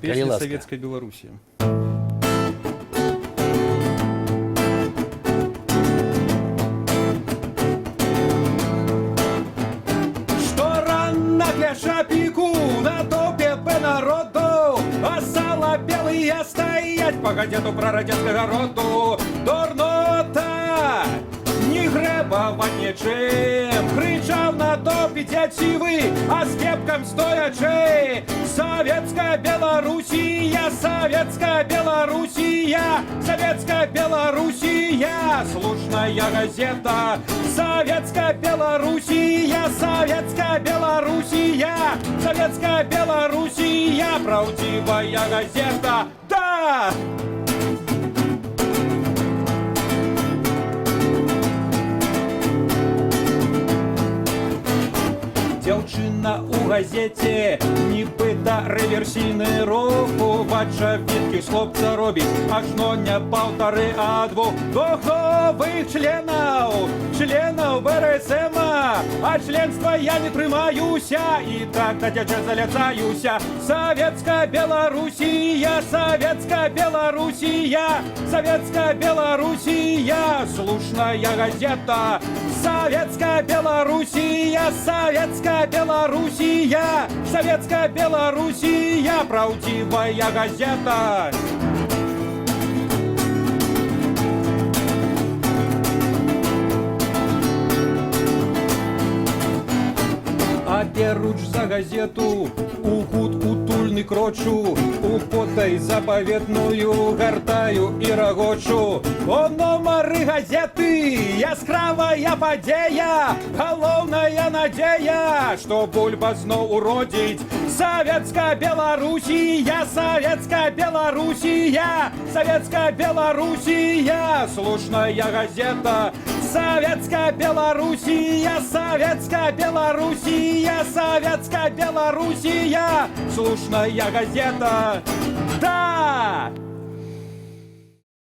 Песня советской Беларуси. Что рано для шапику на топе по народу, а сало белые стоять по гадету прородецкого роду. Дурнота не гребовать нічим, кричав на топі дядь Сивый, а с кепком стоячи. Советская Белоруссия, Советская Белоруссия, Советская Белоруссия, слушная газета. Советская Белоруссия, Советская Белоруссия, Советская Белоруссия, правдивая газета. Да! Дзяўчына у газете, нібыта рэверсійны рух, убача відкі хлопца робіць ажно не паўтары, а двух новых членаў БРСМ, а членства я не трымаюся і так надзяча заляцаюся. Советская Белоруссия, Советская Белоруссия, Советская Белоруссия, слушная газета. Советская Белоруссия, Советская Белоруссия, Советская Белоруссия, правдивая газета. А беруч за газету, у кут утульны крочу, у потай заповедную гартаю и рагочу. О номары газеты, яскравая падзея, галоўная надзея, што бульба зноў уродзіць. Советская Белоруссия, Советская Белоруссия, Советская Белоруссия, слушная газета. Советская Белоруссия, Советская Белоруссия, Советская Белоруссия, слушная газета. Да!